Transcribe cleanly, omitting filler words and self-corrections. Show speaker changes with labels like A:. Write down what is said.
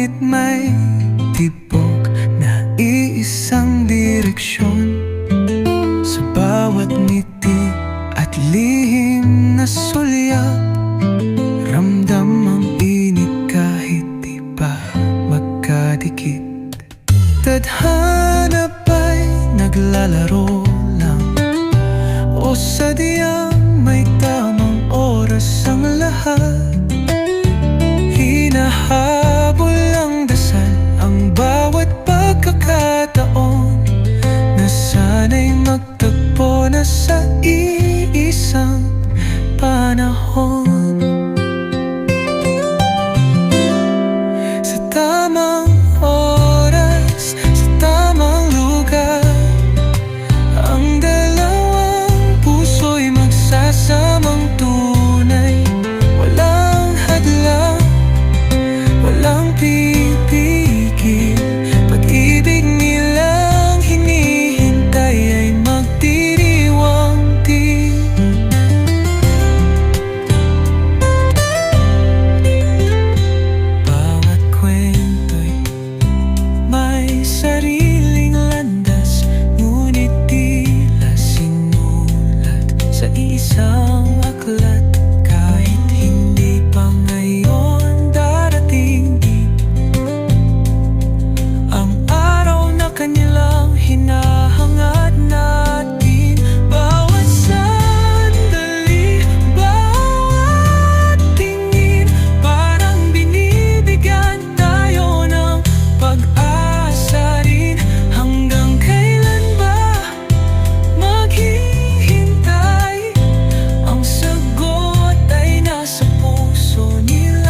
A: ngunit may tibok na iisang direksyon. Sa bawat ngiti at lihim na sulyap, ramdam ang init kahit di pa magkadikit. Tadhana ba'y naglalaro lang, o sadyang may tamang oras ang lahat? Hinahabol ang dasal ang bawat pagkakataon, na sana'y magtagpo na sa iisang panahon. Sa tamang oras, sa tamang lugar, ang dalawang puso'y magsasamang tunay. Walang hadlang, walang pipigil. Pag-ibig nilang hinihintay ay magdiriwang din. Bawat kwento'y may sariling landas, ngunit tila sinulat sa isang aklat. Kahit hindi pa ngayon darating ang araw na kanilang hinahangad natin. Bawat sandali, bawat tingin, parang binibigyan tayo ng pag-asa rin. Hanggang kailan ba maghihintay? Ang sagot ay nasa puso nila.